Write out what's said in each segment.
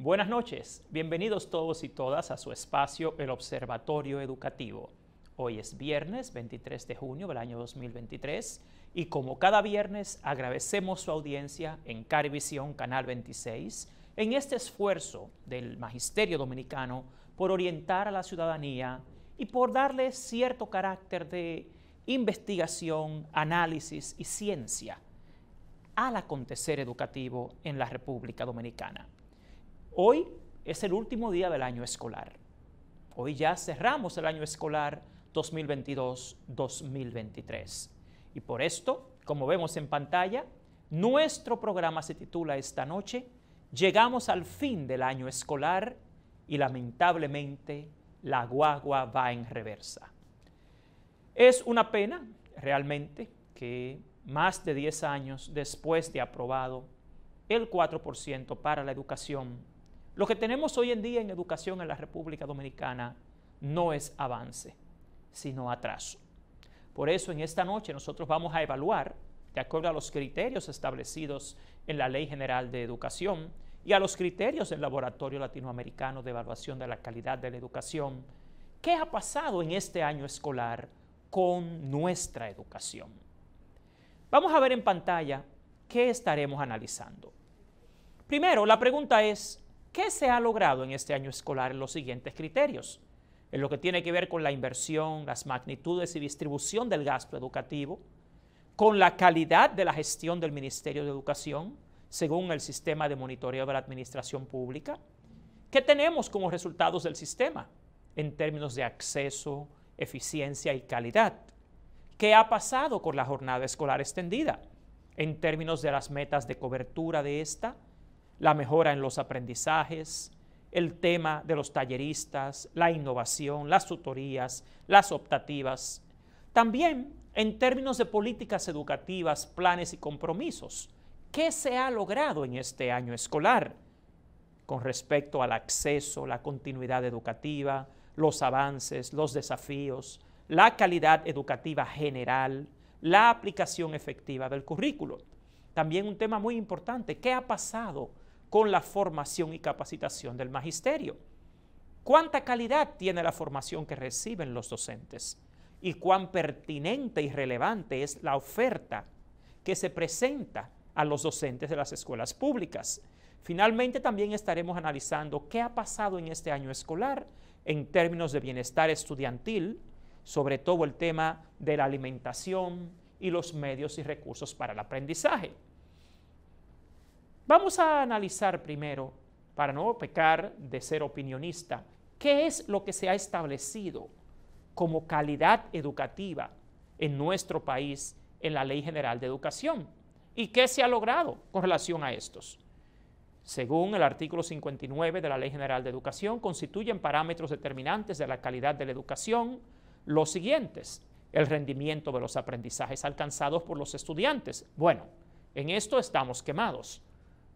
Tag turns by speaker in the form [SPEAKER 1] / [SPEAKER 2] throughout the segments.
[SPEAKER 1] Buenas noches, bienvenidos todos y todas a su espacio El Observatorio Educativo. Hoy es viernes 23 de junio del año 2023 y como cada viernes agradecemos su audiencia en Carivisión Canal 26 en este esfuerzo del Magisterio Dominicano por orientar a la ciudadanía y por darle cierto carácter de investigación, análisis y ciencia al acontecer educativo en la República Dominicana. Hoy es el último día del año escolar. Hoy ya cerramos el año escolar 2022-2023. Y por esto, como vemos en pantalla, nuestro programa se titula esta noche Llegamos al fin del año escolar y lamentablemente la guagua va en reversa. Es una pena realmente que más de 10 años después de aprobado el 4% para la educación, lo que tenemos hoy en día en educación en la República Dominicana no es avance, sino atraso. Por eso en esta noche nosotros vamos a evaluar, de acuerdo a los criterios establecidos en la Ley General de Educación y a los criterios del Laboratorio Latinoamericano de Evaluación de la Calidad de la Educación, ¿qué ha pasado en este año escolar con nuestra educación? Vamos a ver en pantalla qué estaremos analizando. Primero, la pregunta es, ¿qué se ha logrado en este año escolar en los siguientes criterios? En lo que tiene que ver con la inversión, las magnitudes y distribución del gasto educativo, con la calidad de la gestión del Ministerio de Educación, según el sistema de monitoreo de la administración pública. ¿Qué tenemos como resultados del sistema en términos de acceso, eficiencia y calidad? ¿Qué ha pasado con la jornada escolar extendida en términos de las metas de cobertura de esta, la mejora en los aprendizajes, el tema de los talleristas, la innovación, las tutorías, las optativas? También en términos de políticas educativas, planes y compromisos, ¿qué se ha logrado en este año escolar con respecto al acceso, la continuidad educativa, los avances, los desafíos, la calidad educativa general, la aplicación efectiva del currículo? También un tema muy importante, ¿qué ha pasado con la formación y capacitación del magisterio? ¿Cuánta calidad tiene la formación que reciben los docentes? ¿Y cuán pertinente y relevante es la oferta que se presenta a los docentes de las escuelas públicas? Finalmente, también estaremos analizando qué ha pasado en este año escolar en términos de bienestar estudiantil, sobre todo el tema de la alimentación y los medios y recursos para el aprendizaje. Vamos a analizar primero, para no pecar de ser opinionista, qué es lo que se ha establecido como calidad educativa en nuestro país en la Ley General de Educación y qué se ha logrado con relación a estos. Según el artículo 59 de la Ley General de Educación, constituyen parámetros determinantes de la calidad de la educación los siguientes: el rendimiento de los aprendizajes alcanzados por los estudiantes. Bueno, en esto estamos quemados.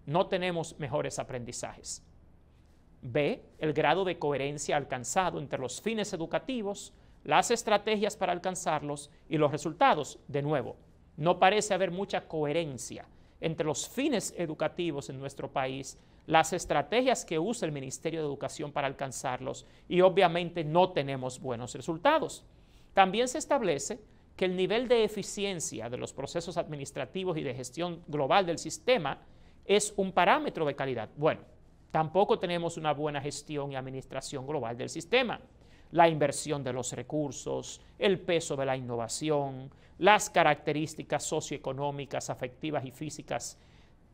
[SPEAKER 1] No tenemos mejores aprendizajes. B, el grado de coherencia alcanzado entre los fines educativos, las estrategias para alcanzarlos y los resultados. De nuevo, no parece haber mucha coherencia entre los fines educativos en nuestro país, las estrategias que usa el Ministerio de Educación para alcanzarlos y obviamente no tenemos buenos resultados. También se establece que el nivel de eficiencia de los procesos administrativos y de gestión global del sistema es un parámetro de calidad. Bueno, tampoco tenemos una buena gestión y administración global del sistema. La inversión de los recursos, el peso de la innovación, las características socioeconómicas, afectivas y físicas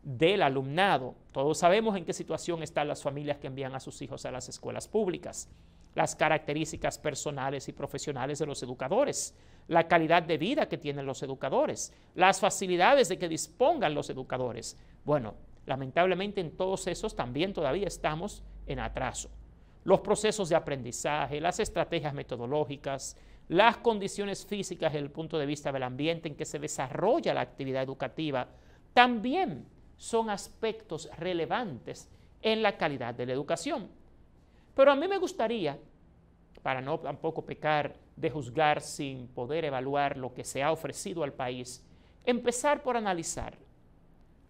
[SPEAKER 1] del alumnado. Todos sabemos en qué situación están las familias que envían a sus hijos a las escuelas públicas. Las características personales y profesionales de los educadores, la calidad de vida que tienen los educadores, las facilidades de que dispongan los educadores. Bueno, lamentablemente en todos esos también todavía estamos en atraso. Los procesos de aprendizaje, las estrategias metodológicas, las condiciones físicas desde el punto de vista del ambiente en que se desarrolla la actividad educativa, también son aspectos relevantes en la calidad de la educación. Pero a mí me gustaría, para no tampoco pecar de juzgar sin poder evaluar lo que se ha ofrecido al país, empezar por analizar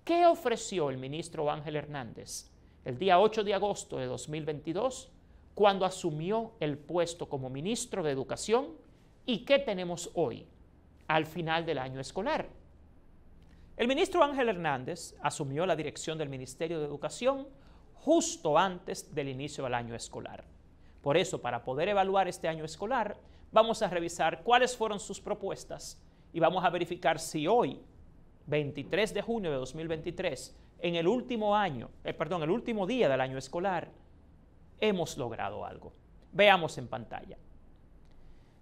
[SPEAKER 1] qué ofreció el ministro Ángel Hernández el día 8 de agosto de 2022, cuando asumió el puesto como ministro de Educación. ¿Y qué tenemos hoy, al final del año escolar? El ministro Ángel Hernández asumió la dirección del Ministerio de Educación justo antes del inicio del año escolar. Por eso, para poder evaluar este año escolar, vamos a revisar cuáles fueron sus propuestas y vamos a verificar si hoy, 23 de junio de 2023, en el último día del año escolar, hemos logrado algo. Veamos en pantalla.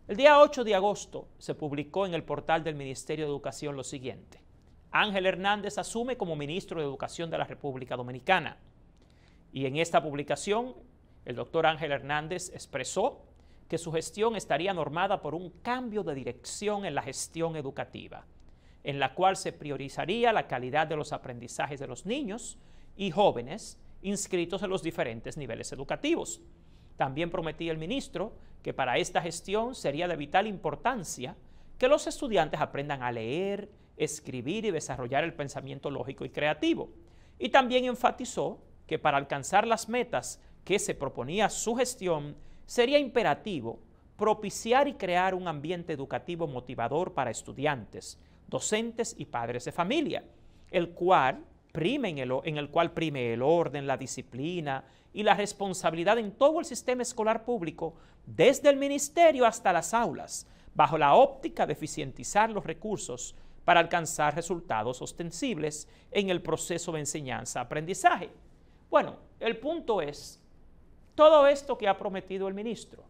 [SPEAKER 1] El día 8 de agosto se publicó en el portal del Ministerio de Educación lo siguiente: Ángel Hernández asume como ministro de Educación de la República Dominicana. Y en esta publicación, el doctor Ángel Hernández expresó que su gestión estaría normada por un cambio de dirección en la gestión educativa, en la cual se priorizaría la calidad de los aprendizajes de los niños y jóvenes inscritos en los diferentes niveles educativos. También prometía el ministro que para esta gestión sería de vital importancia que los estudiantes aprendan a leer, escribir y desarrollar el pensamiento lógico y creativo. Y también enfatizó que para alcanzar las metas que se proponía su gestión, sería imperativo propiciar y crear un ambiente educativo motivador para estudiantes, docentes y padres de familia, en el cual prime el orden, la disciplina y la responsabilidad en todo el sistema escolar público, desde el ministerio hasta las aulas, bajo la óptica de eficientizar los recursos para alcanzar resultados ostensibles en el proceso de enseñanza-aprendizaje. Bueno, el punto es, todo esto que ha prometido el ministro,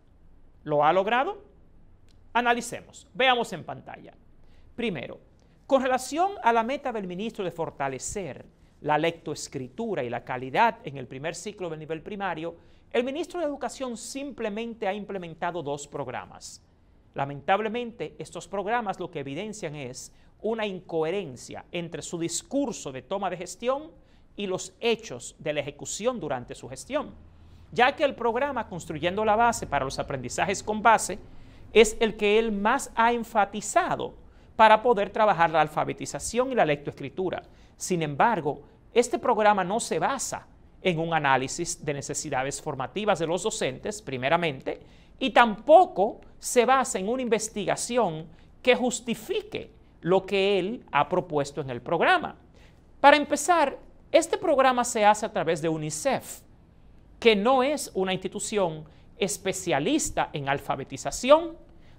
[SPEAKER 1] ¿lo ha logrado? Analicemos, veamos en pantalla. Primero, con relación a la meta del ministro de fortalecer la lectoescritura y la calidad en el primer ciclo del nivel primario, el ministro de Educación simplemente ha implementado 2 programas. Lamentablemente, estos programas lo que evidencian es una incoherencia entre su discurso de toma de gestión y los hechos de la ejecución durante su gestión, ya que el programa Construyendo la Base para los Aprendizajes con Base es el que él más ha enfatizado para poder trabajar la alfabetización y la lectoescritura. Sin embargo, este programa no se basa en un análisis de necesidades formativas de los docentes, primeramente, y tampoco se basa en una investigación que justifique lo que él ha propuesto en el programa. Para empezar, este programa se hace a través de UNICEF, que no es una institución especialista en alfabetización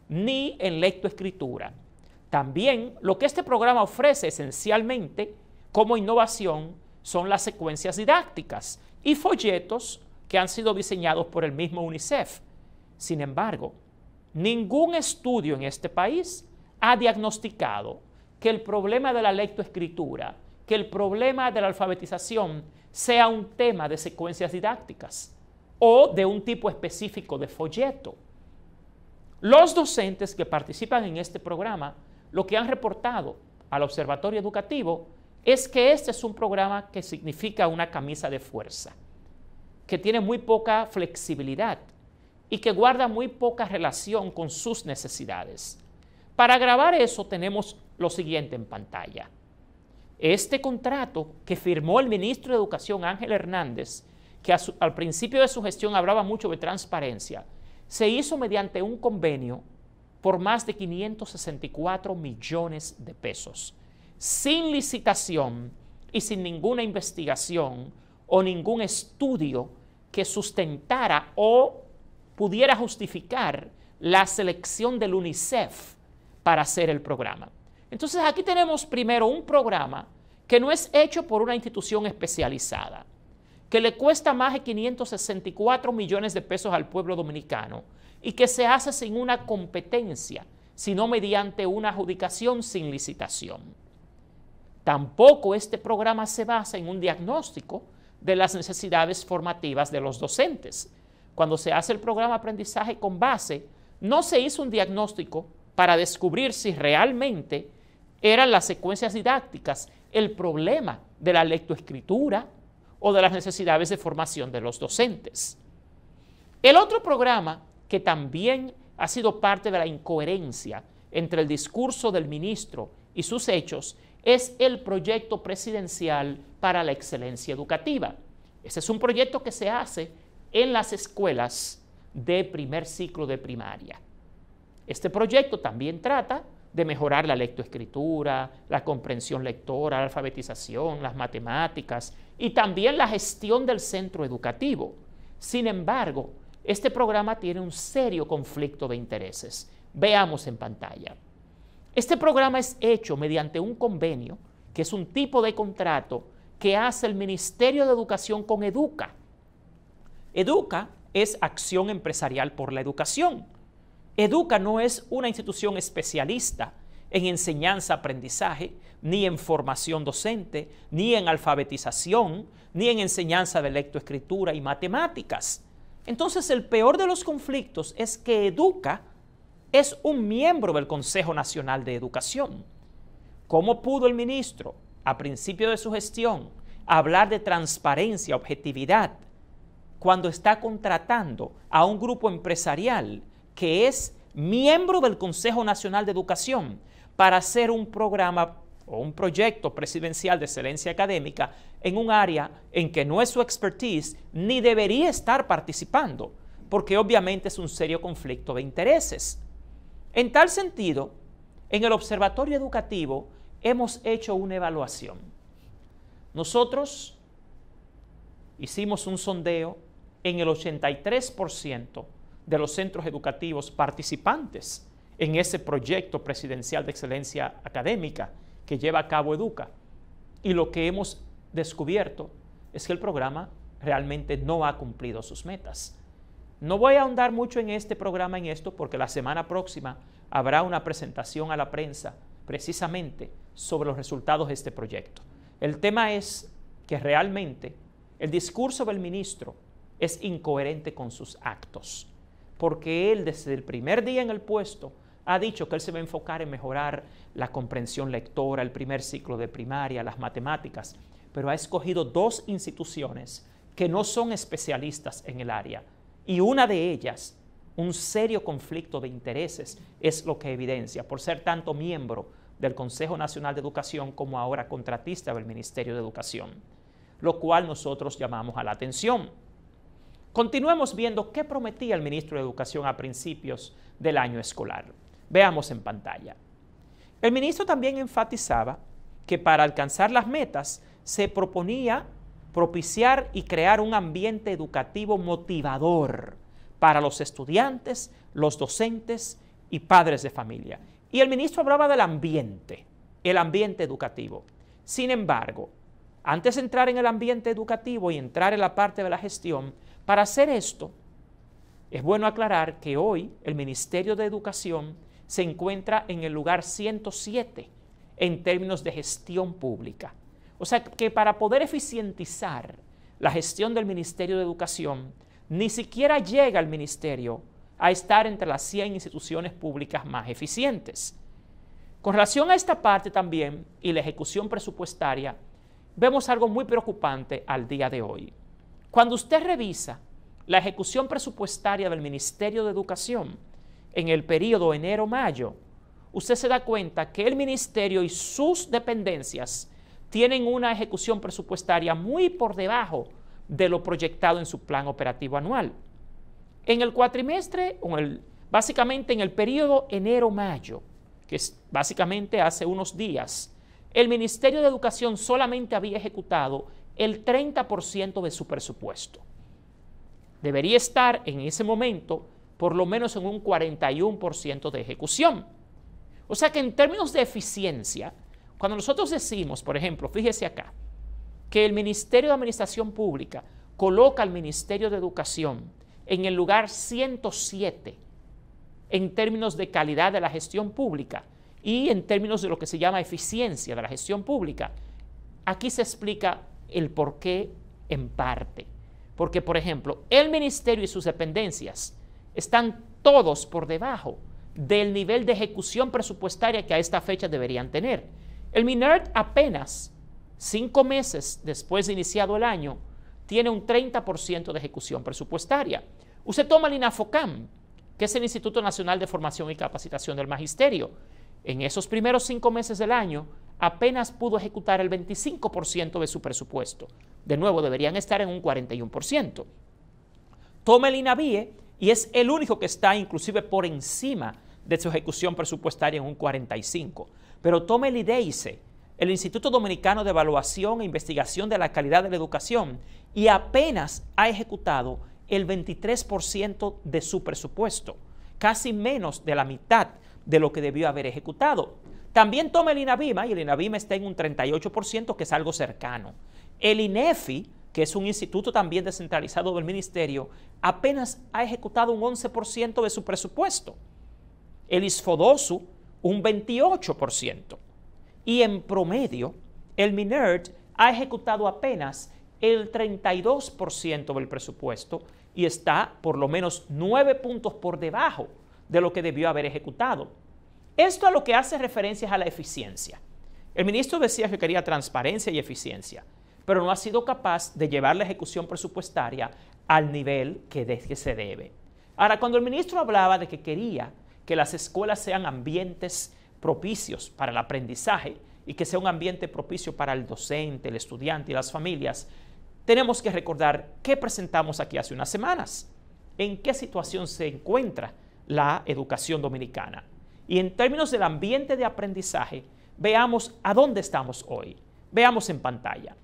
[SPEAKER 1] ni en lectoescritura. También lo que este programa ofrece esencialmente como innovación son las secuencias didácticas y folletos que han sido diseñados por el mismo UNICEF. Sin embargo, ningún estudio en este país ha diagnosticado que el problema de la lectoescritura, que el problema de la alfabetización sea un tema de secuencias didácticas o de un tipo específico de folleto. Los docentes que participan en este programa lo que han reportado al Observatorio Educativo es que este es un programa que significa una camisa de fuerza, que tiene muy poca flexibilidad y que guarda muy poca relación con sus necesidades. Para grabar eso tenemos lo siguiente en pantalla. Este contrato que firmó el ministro de Educación Ángel Hernández, que al principio de su gestión hablaba mucho de transparencia, se hizo mediante un convenio por más de 564 millones de pesos, sin licitación y sin ninguna investigación o ningún estudio que sustentara o pudiera justificar la selección del UNICEF para hacer el programa. Entonces aquí tenemos primero un programa que no es hecho por una institución especializada, que le cuesta más de 564 millones de pesos al pueblo dominicano y que se hace sin una competencia, sino mediante una adjudicación sin licitación. Tampoco este programa se basa en un diagnóstico de las necesidades formativas de los docentes. Cuando se hace el programa Aprendizaje con Base, no se hizo un diagnóstico para descubrir si realmente eran las secuencias didácticas el problema de la lectoescritura o de las necesidades de formación de los docentes. El otro programa que también ha sido parte de la incoherencia entre el discurso del ministro y sus hechos es el proyecto presidencial para la excelencia educativa. Ese es un proyecto que se hace en las escuelas de primer ciclo de primaria. Este proyecto también trata de mejorar la lectoescritura, la comprensión lectora, la alfabetización, las matemáticas y también la gestión del centro educativo. Sin embargo, este programa tiene un serio conflicto de intereses. Veamos en pantalla. Este programa es hecho mediante un convenio, que es un tipo de contrato que hace el Ministerio de Educación con Educa. Educa es Acción Empresarial por la Educación. Educa no es una institución especialista en enseñanza-aprendizaje, ni en formación docente, ni en alfabetización, ni en enseñanza de lectoescritura y matemáticas. Entonces, el peor de los conflictos es que Educa es un miembro del Consejo Nacional de Educación. ¿Cómo pudo el ministro, a principio de su gestión, hablar de transparencia, objetividad, cuando está contratando a un grupo empresarial que es miembro del Consejo Nacional de Educación para hacer un programa o un proyecto presidencial de excelencia académica en un área en que no es su expertise ni debería estar participando, porque obviamente es un serio conflicto de intereses? En tal sentido, en el Observatorio Educativo hemos hecho una evaluación. Nosotros hicimos un sondeo en el 83% de los centros educativos participantes en ese proyecto presidencial de excelencia académica que lleva a cabo Educa. Y lo que hemos descubierto es que el programa realmente no ha cumplido sus metas. No voy a ahondar mucho en este programa, en esto, porque la semana próxima habrá una presentación a la prensa precisamente sobre los resultados de este proyecto. El tema es que realmente el discurso del ministro es incoherente con sus actos, porque él desde el primer día en el puesto ha dicho que él se va a enfocar en mejorar la comprensión lectora, el primer ciclo de primaria, las matemáticas, pero ha escogido dos instituciones que no son especialistas en el área, y una de ellas, un serio conflicto de intereses, es lo que evidencia, por ser tanto miembro del Consejo Nacional de Educación como ahora contratista del Ministerio de Educación, lo cual nosotros llamamos a la atención. Continuemos viendo qué prometía el ministro de Educación a principios del año escolar. Veamos en pantalla. El ministro también enfatizaba que para alcanzar las metas se proponía propiciar y crear un ambiente educativo motivador para los estudiantes, los docentes y padres de familia. Y el ministro hablaba del ambiente, el ambiente educativo. Sin embargo, antes de entrar en el ambiente educativo y entrar en la parte de la gestión, para hacer esto, es bueno aclarar que hoy el Ministerio de Educación se encuentra en el lugar 107 en términos de gestión pública. O sea que para poder eficientizar la gestión del Ministerio de Educación, ni siquiera llega el Ministerio a estar entre las 100 instituciones públicas más eficientes. Con relación a esta parte también y la ejecución presupuestaria, vemos algo muy preocupante al día de hoy. Cuando usted revisa la ejecución presupuestaria del Ministerio de Educación en el periodo enero-mayo, usted se da cuenta que el Ministerio y sus dependencias tienen una ejecución presupuestaria muy por debajo de lo proyectado en su plan operativo anual. En el cuatrimestre, básicamente en el periodo enero-mayo, que es básicamente hace unos días, el Ministerio de Educación solamente había ejecutado el 30% de su presupuesto. Debería estar en ese momento por lo menos en un 41% de ejecución. O sea que en términos de eficiencia, cuando nosotros decimos, por ejemplo, fíjese acá, que el Ministerio de Administración Pública coloca al Ministerio de Educación en el lugar 107 en términos de calidad de la gestión pública y en términos de lo que se llama eficiencia de la gestión pública, aquí se explica el por qué en parte. Porque, por ejemplo, el Ministerio y sus dependencias están todos por debajo del nivel de ejecución presupuestaria que a esta fecha deberían tener. El MINERT apenas 5 meses después de iniciado el año tiene un 30% de ejecución presupuestaria. Usted toma el INAFOCAM, que es el Instituto Nacional de Formación y Capacitación del Magisterio. En esos primeros 5 meses del año apenas pudo ejecutar el 25% de su presupuesto. De nuevo, deberían estar en un 41%. Toma el INAVIE y es el único que está inclusive por encima de su ejecución presupuestaria en un 45%. Pero toma el IDEICE, el Instituto Dominicano de Evaluación e Investigación de la Calidad de la Educación, y apenas ha ejecutado el 23% de su presupuesto, casi menos de la mitad de lo que debió haber ejecutado. También toma el INAVIMA, y el INAVIMA está en un 38%, que es algo cercano. El INEFI, que es un instituto también descentralizado del ministerio, apenas ha ejecutado un 11% de su presupuesto. El ISFODOSU, un 28%. Y en promedio, el MINERD ha ejecutado apenas el 32% del presupuesto y está por lo menos 9 puntos por debajo de lo que debió haber ejecutado. Esto a lo que hace referencia es a la eficiencia. El ministro decía que quería transparencia y eficiencia, pero no ha sido capaz de llevar la ejecución presupuestaria al nivel que se debe. Ahora, cuando el ministro hablaba de que quería que las escuelas sean ambientes propicios para el aprendizaje y que sea un ambiente propicio para el docente, el estudiante y las familias, tenemos que recordar qué presentamos aquí hace unas semanas, en qué situación se encuentra la educación dominicana. Y en términos del ambiente de aprendizaje, veamos a dónde estamos hoy. Veamos en pantalla.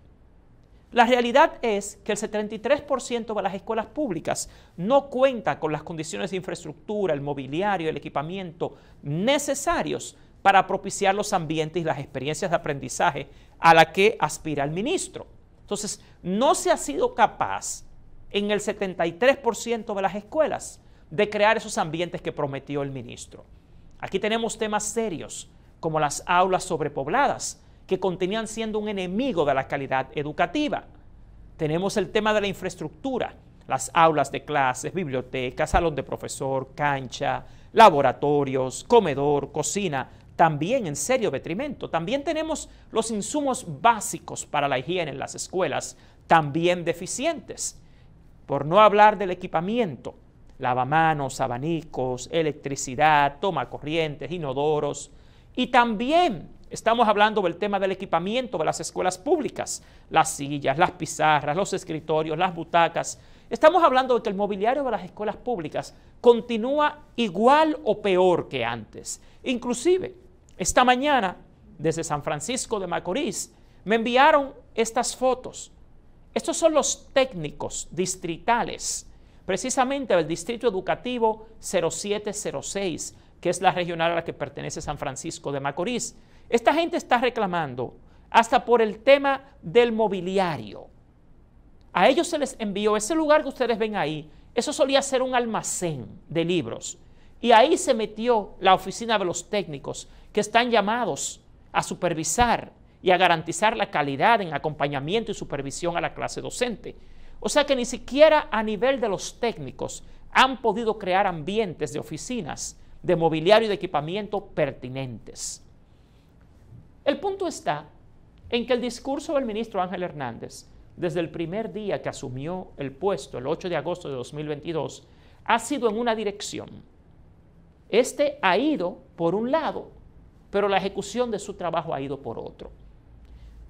[SPEAKER 1] La realidad es que el 73% de las escuelas públicas no cuenta con las condiciones de infraestructura, el mobiliario, el equipamiento necesarios para propiciar los ambientes y las experiencias de aprendizaje a la que aspira el ministro. Entonces, no se ha sido capaz en el 73% de las escuelas de crear esos ambientes que prometió el ministro. Aquí tenemos temas serios como las aulas sobrepobladas, que continúan siendo un enemigo de la calidad educativa. Tenemos el tema de la infraestructura, las aulas de clases, bibliotecas, salón de profesor, cancha, laboratorios, comedor, cocina, también en serio detrimento. También tenemos los insumos básicos para la higiene en las escuelas, también deficientes. Por no hablar del equipamiento, lavamanos, abanicos, electricidad, toma corrientes, inodoros, y también estamos hablando del tema del equipamiento de las escuelas públicas, las sillas, las pizarras, los escritorios, las butacas. Estamos hablando de que el mobiliario de las escuelas públicas continúa igual o peor que antes. Inclusive, esta mañana, desde San Francisco de Macorís, me enviaron estas fotos. Estos son los técnicos distritales, precisamente del Distrito Educativo 0706, que es la regional a la que pertenece San Francisco de Macorís. Esta gente está reclamando hasta por el tema del mobiliario. A ellos se les envió ese lugar que ustedes ven ahí. Eso solía ser un almacén de libros. Y ahí se metió la oficina de los técnicos que están llamados a supervisar y a garantizar la calidad en acompañamiento y supervisión a la clase docente. O sea que ni siquiera a nivel de los técnicos han podido crear ambientes de oficinas, de mobiliario y de equipamiento pertinentes. El punto está en que el discurso del ministro Ángel Hernández, desde el primer día que asumió el puesto, el 8 de agosto de 2022, ha sido en una dirección. Este ha ido por un lado, pero la ejecución de su trabajo ha ido por otro.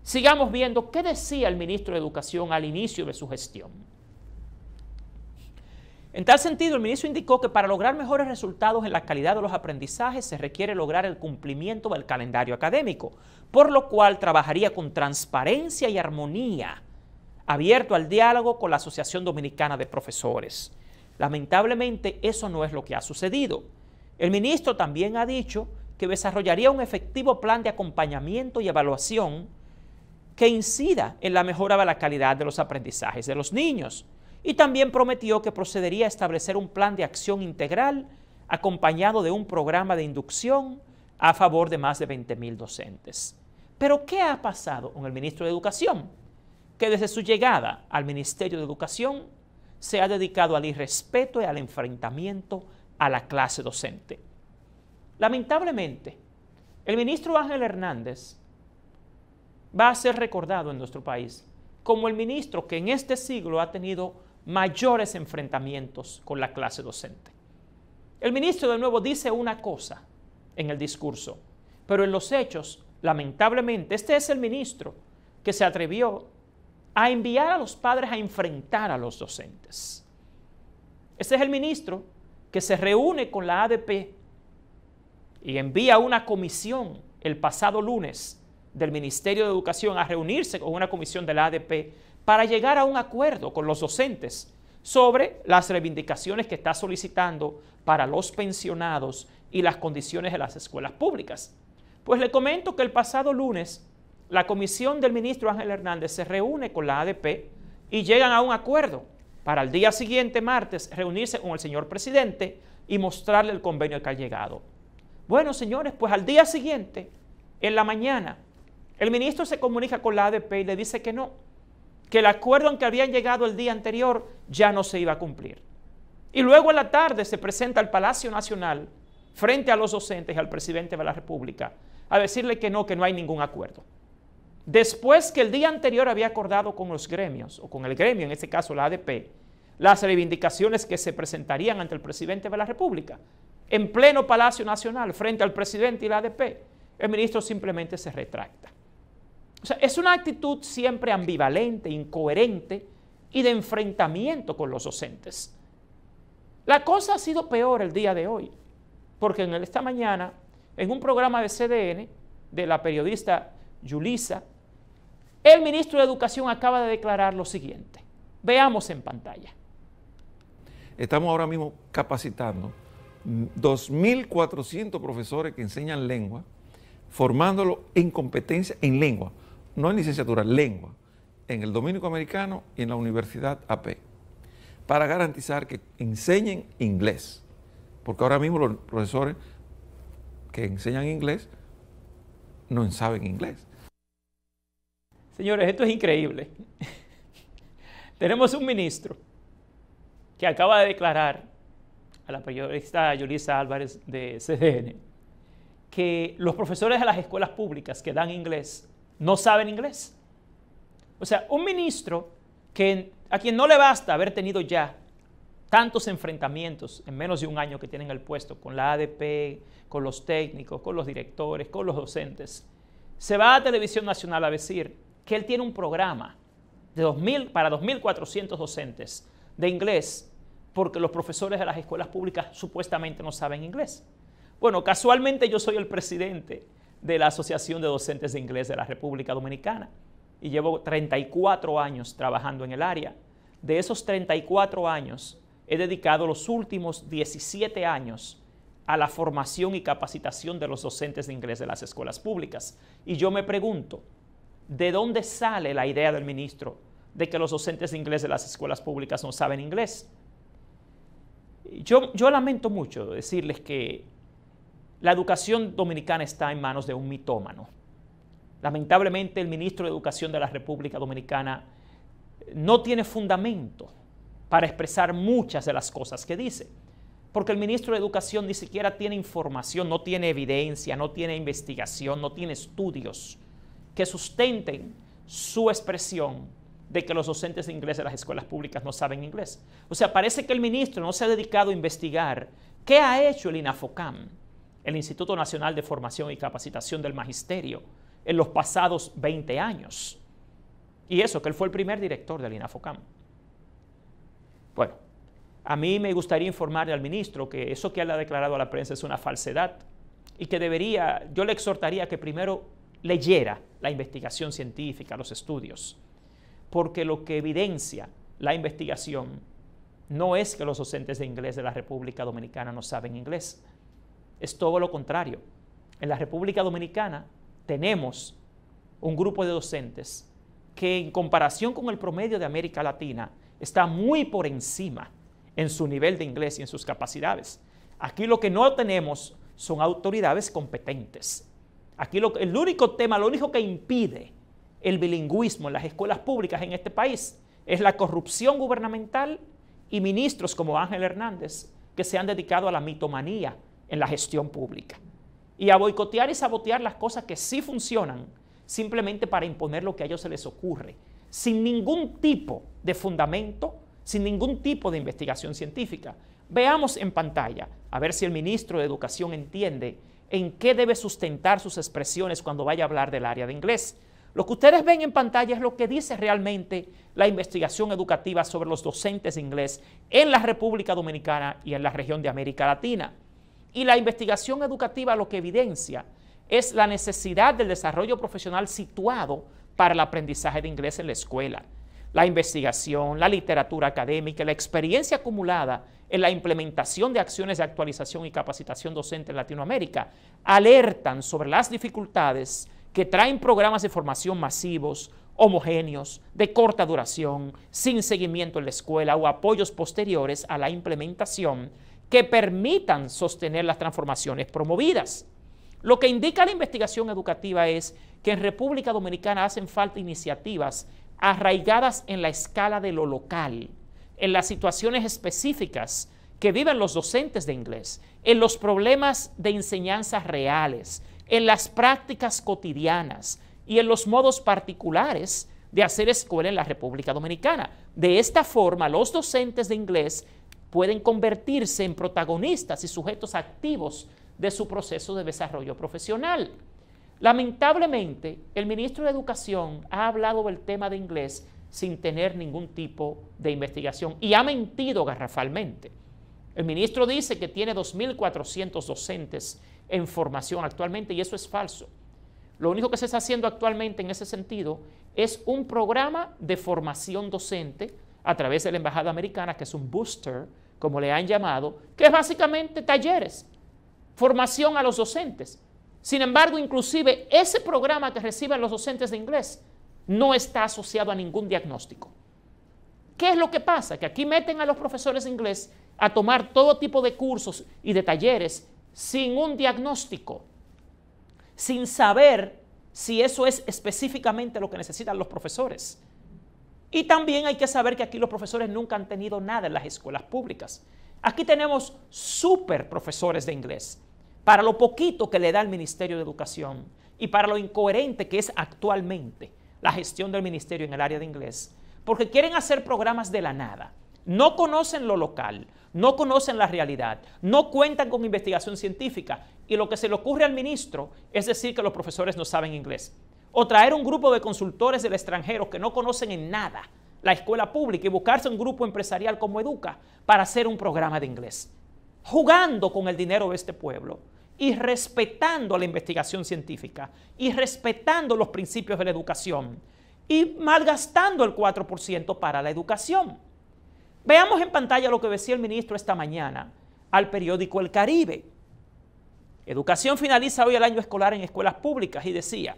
[SPEAKER 1] Sigamos viendo qué decía el ministro de Educación al inicio de su gestión. En tal sentido, el ministro indicó que para lograr mejores resultados en la calidad de los aprendizajes se requiere lograr el cumplimiento del calendario académico, por lo cual trabajaría con transparencia y armonía, abierto al diálogo con la Asociación Dominicana de Profesores. Lamentablemente, eso no es lo que ha sucedido. El ministro también ha dicho que desarrollaría un efectivo plan de acompañamiento y evaluación que incida en la mejora de la calidad de los aprendizajes de los niños. Y también prometió que procedería a establecer un plan de acción integral acompañado de un programa de inducción a favor de más de 20,000 docentes. Pero, ¿qué ha pasado con el ministro de Educación? Que desde su llegada al Ministerio de Educación se ha dedicado al irrespeto y al enfrentamiento a la clase docente. Lamentablemente, el ministro Ángel Hernández va a ser recordado en nuestro país como el ministro que en este siglo ha tenido mayores enfrentamientos con la clase docente. El ministro de nuevo dice una cosa en el discurso, pero en los hechos, lamentablemente, este es el ministro que se atrevió a enviar a los padres a enfrentar a los docentes. Ese es el ministro que se reúne con la ADP y envía una comisión el pasado lunes del Ministerio de Educación a reunirse con una comisión de la ADP para llegar a un acuerdo con los docentes sobre las reivindicaciones que está solicitando para los pensionados y las condiciones de las escuelas públicas. Pues le comento que el pasado lunes la comisión del ministro Ángel Hernández se reúne con la ADP y llegan a un acuerdo para el día siguiente, martes, reunirse con el señor presidente y mostrarle el convenio que ha llegado. Bueno, señores, pues al día siguiente, en la mañana, el ministro se comunica con la ADP y le dice que no, que el acuerdo en que habían llegado el día anterior ya no se iba a cumplir. Y luego en la tarde se presenta al Palacio Nacional frente a los docentes y al presidente de la República a decirle que no hay ningún acuerdo. Después que el día anterior había acordado con los gremios, o con el gremio, en este caso la ADP, las reivindicaciones que se presentarían ante el presidente de la República, en pleno Palacio Nacional, frente al presidente y la ADP, el ministro simplemente se retracta. O sea, es una actitud siempre ambivalente, incoherente y de enfrentamiento con los docentes. La cosa ha sido peor el día de hoy, porque esta mañana, en un programa de CDN, de la periodista Yulisa, el ministro de Educación acaba de declarar lo siguiente. Veamos en pantalla.
[SPEAKER 2] Estamos ahora mismo capacitando 2.400 profesores que enseñan lengua, formándolos en competencia en lengua, no en licenciatura, lengua, en el Dominico Americano y en la Universidad AP, para garantizar que enseñen inglés, porque ahora mismo los profesores que enseñan inglés no saben inglés.
[SPEAKER 1] Señores, esto es increíble. Tenemos un ministro que acaba de declarar a la periodista Yulisa Álvarez de CDN que los profesores de las escuelas públicas que dan inglés no saben inglés. O sea, un ministro a quien no le basta haber tenido ya tantos enfrentamientos en menos de un año que tienen el puesto con la ADP, con los técnicos, con los directores, con los docentes, se va a Televisión Nacional a decir que él tiene un programa para 2.400 docentes de inglés porque los profesores de las escuelas públicas supuestamente no saben inglés. Bueno, casualmente yo soy el presidente de la Asociación de Docentes de Inglés de la República Dominicana y llevo 34 años trabajando en el área. De esos 34 años, he dedicado los últimos 17 años a la formación y capacitación de los docentes de inglés de las escuelas públicas. Y yo me pregunto, ¿de dónde sale la idea del ministro de que los docentes de inglés de las escuelas públicas no saben inglés? Yo lamento mucho decirles que la educación dominicana está en manos de un mitómano. Lamentablemente, el ministro de Educación de la República Dominicana no tiene fundamento para expresar muchas de las cosas que dice, porque el ministro de Educación ni siquiera tiene información, no tiene evidencia, no tiene investigación, no tiene estudios que sustenten su expresión de que los docentes de inglés de las escuelas públicas no saben inglés. O sea, parece que el ministro no se ha dedicado a investigar qué ha hecho el INAFOCAM, el Instituto Nacional de Formación y Capacitación del Magisterio, en los pasados 20 años. Y eso, que él fue el primer director del INAFOCAM. Bueno, a mí me gustaría informarle al ministro que eso que él ha declarado a la prensa es una falsedad y que yo le exhortaría que primero leyera la investigación científica, los estudios, porque lo que evidencia la investigación no es que los docentes de inglés de la República Dominicana no saben inglés, es todo lo contrario. En la República Dominicana tenemos un grupo de docentes que en comparación con el promedio de América Latina está muy por encima en su nivel de inglés y en sus capacidades. Aquí lo que no tenemos son autoridades competentes. Aquí el único tema, lo único que impide el bilingüismo en las escuelas públicas en este país es la corrupción gubernamental y ministros como Ángel Hernández que se han dedicado a la mitomanía en la gestión pública y a boicotear y sabotear las cosas que sí funcionan simplemente para imponer lo que a ellos se les ocurre, sin ningún tipo de fundamento, sin ningún tipo de investigación científica. Veamos en pantalla, a ver si el ministro de Educación entiende en qué debe sustentar sus expresiones cuando vaya a hablar del área de inglés. Lo que ustedes ven en pantalla es lo que dice realmente la investigación educativa sobre los docentes de inglés en la República Dominicana y en la región de América Latina. Y la investigación educativa lo que evidencia es la necesidad del desarrollo profesional situado para el aprendizaje de inglés en la escuela. La investigación, la literatura académica, la experiencia acumulada en la implementación de acciones de actualización y capacitación docente en Latinoamérica alertan sobre las dificultades que traen programas de formación masivos, homogéneos, de corta duración, sin seguimiento en la escuela o apoyos posteriores a la implementación que permitan sostener las transformaciones promovidas. Lo que indica la investigación educativa es que en República Dominicana hacen falta iniciativas arraigadas en la escala de lo local, en las situaciones específicas que viven los docentes de inglés, en los problemas de enseñanza reales, en las prácticas cotidianas y en los modos particulares de hacer escuela en la República Dominicana. De esta forma, los docentes de inglés pueden convertirse en protagonistas y sujetos activos de su proceso de desarrollo profesional. Lamentablemente, el ministro de Educación ha hablado del tema de inglés sin tener ningún tipo de investigación y ha mentido garrafalmente. El ministro dice que tiene 2.400 docentes en formación actualmente y eso es falso. Lo único que se está haciendo actualmente en ese sentido es un programa de formación docente a través de la Embajada Americana, que es un booster, como le han llamado, que es básicamente talleres, formación a los docentes. Sin embargo, inclusive ese programa que reciben los docentes de inglés no está asociado a ningún diagnóstico. ¿Qué es lo que pasa? Que aquí meten a los profesores de inglés a tomar todo tipo de cursos y de talleres sin un diagnóstico, sin saber si eso es específicamente lo que necesitan los profesores. Y también hay que saber que aquí los profesores nunca han tenido nada en las escuelas públicas. Aquí tenemos súper profesores de inglés, para lo poquito que le da el Ministerio de Educación y para lo incoherente que es actualmente la gestión del ministerio en el área de inglés, porque quieren hacer programas de la nada, no conocen lo local, no conocen la realidad, no cuentan con investigación científica y lo que se le ocurre al ministro es decir que los profesores no saben inglés o traer un grupo de consultores del extranjero que no conocen en nada la escuela pública y buscarse un grupo empresarial como Educa para hacer un programa de inglés, jugando con el dinero de este pueblo y respetando la investigación científica y respetando los principios de la educación y malgastando el 4% para la educación. Veamos en pantalla lo que decía el ministro esta mañana al periódico El Caribe. Educación finaliza hoy el año escolar en escuelas públicas y decía,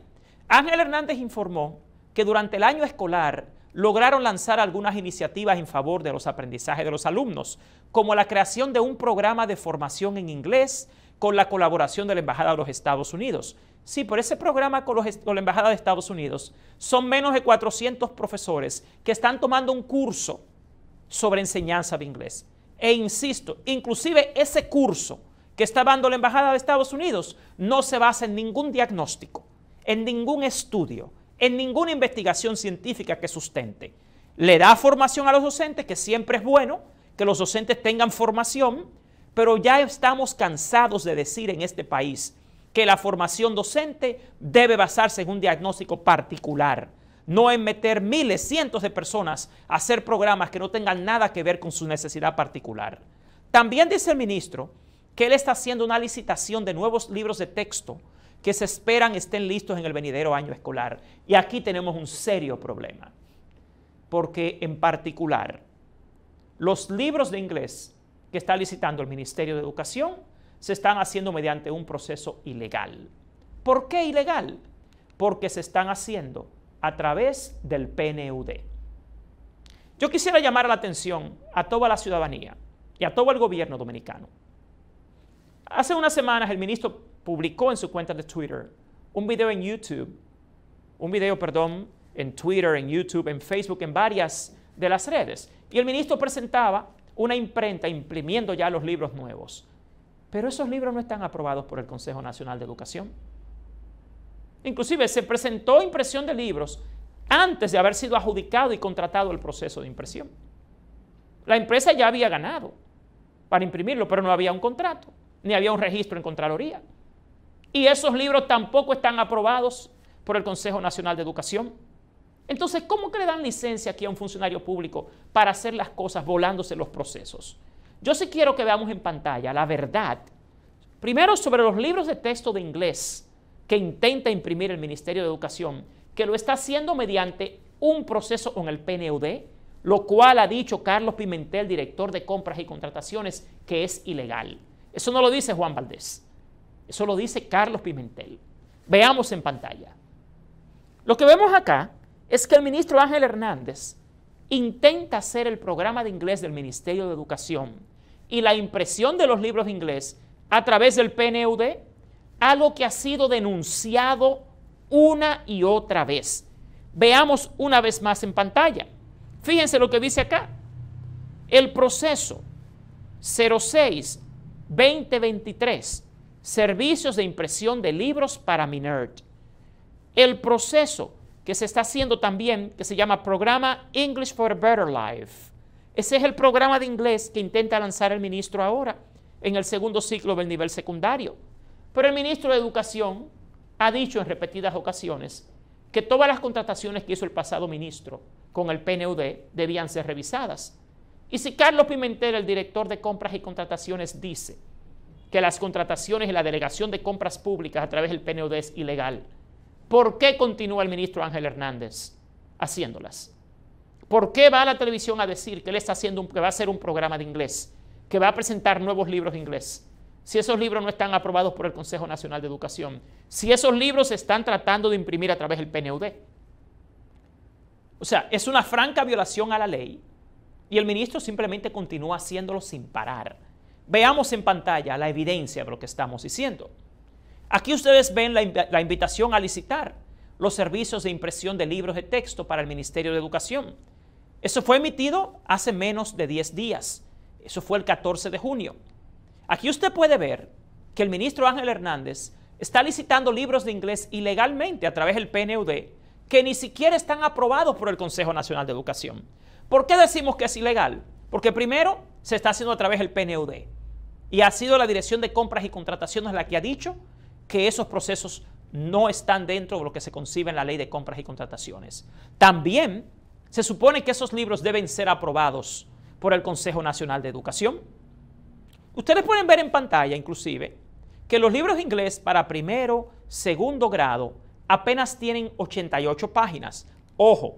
[SPEAKER 1] Ángel Hernández informó que durante el año escolar lograron lanzar algunas iniciativas en favor de los aprendizajes de los alumnos, como la creación de un programa de formación en inglés con la colaboración de la Embajada de los Estados Unidos. Sí, por ese programa con la Embajada de Estados Unidos son menos de 400 profesores que están tomando un curso sobre enseñanza de inglés. E insisto, inclusive ese curso que está dando la Embajada de Estados Unidos no se basa en ningún diagnóstico, en ningún estudio, en ninguna investigación científica que sustente. Le da formación a los docentes, que siempre es bueno que los docentes tengan formación, pero ya estamos cansados de decir en este país que la formación docente debe basarse en un diagnóstico particular, no en meter miles, cientos de personas a hacer programas que no tengan nada que ver con su necesidad particular. También dice el ministro que él está haciendo una licitación de nuevos libros de texto que se esperan estén listos en el venidero año escolar. Y aquí tenemos un serio problema, porque en particular los libros de inglés que está licitando el Ministerio de Educación se están haciendo mediante un proceso ilegal. ¿Por qué ilegal? Porque se están haciendo a través del PNUD. Yo quisiera llamar la atención a toda la ciudadanía y a todo el gobierno dominicano. Hace unas semanas el ministro publicó en su cuenta de Twitter un video en YouTube, en Twitter, en YouTube, en Facebook, en varias de las redes. Y el ministro presentaba una imprenta imprimiendo ya los libros nuevos. Pero esos libros no están aprobados por el Consejo Nacional de Educación. Inclusive se presentó impresión de libros antes de haber sido adjudicado y contratado el proceso de impresión. La empresa ya había ganado para imprimirlo, pero no había un contrato, ni había un registro en Contraloría. Y esos libros tampoco están aprobados por el Consejo Nacional de Educación. Entonces, ¿cómo que le dan licencia aquí a un funcionario público para hacer las cosas volándose los procesos? Yo sí quiero que veamos en pantalla la verdad. Primero, sobre los libros de texto de inglés que intenta imprimir el Ministerio de Educación, que lo está haciendo mediante un proceso con el PNUD, lo cual ha dicho Carlos Pimentel, director de compras y contrataciones, que es ilegal. Eso no lo dice Juan Valdés, eso lo dice Carlos Pimentel. Veamos en pantalla. Lo que vemos acá es que el ministro Ángel Hernández intenta hacer el programa de inglés del Ministerio de Educación y la impresión de los libros de inglés a través del PNUD, algo que ha sido denunciado una y otra vez. Veamos una vez más en pantalla. Fíjense lo que dice acá. El proceso 06-2023, servicios de impresión de libros para MINERD. El proceso que se está haciendo también, que se llama Programa English for a Better Life. Ese es el programa de inglés que intenta lanzar el ministro ahora en el segundo ciclo del nivel secundario. Pero el ministro de Educación ha dicho en repetidas ocasiones que todas las contrataciones que hizo el pasado ministro con el PNUD debían ser revisadas. Y si Carlos Pimentel, el director de compras y contrataciones, dice que las contrataciones y la delegación de compras públicas a través del PNUD es ilegal, ¿por qué continúa el ministro Ángel Hernández haciéndolas? ¿Por qué va a la televisión a decir que él está haciendo que va a hacer un programa de inglés, que va a presentar nuevos libros de inglés, si esos libros no están aprobados por el Consejo Nacional de Educación, si esos libros se están tratando de imprimir a través del PNUD? O sea, es una franca violación a la ley y el ministro simplemente continúa haciéndolo sin parar. Veamos en pantalla la evidencia de lo que estamos diciendo. Aquí ustedes ven la invitación a licitar los servicios de impresión de libros de texto para el Ministerio de Educación. Eso fue emitido hace menos de 10 días. Eso fue el 14 de junio. Aquí usted puede ver que el ministro Ángel Hernández está licitando libros de inglés ilegalmente a través del PNUD que ni siquiera están aprobados por el Consejo Nacional de Educación. ¿Por qué decimos que es ilegal? Porque primero se está haciendo a través del PNUD y ha sido la Dirección de Compras y Contrataciones la que ha dicho que esos procesos no están dentro de lo que se concibe en la Ley de Compras y Contrataciones. También se supone que esos libros deben ser aprobados por el Consejo Nacional de Educación. Ustedes pueden ver en pantalla, inclusive, que los libros de inglés para primero, segundo grado apenas tienen 88 páginas. Ojo,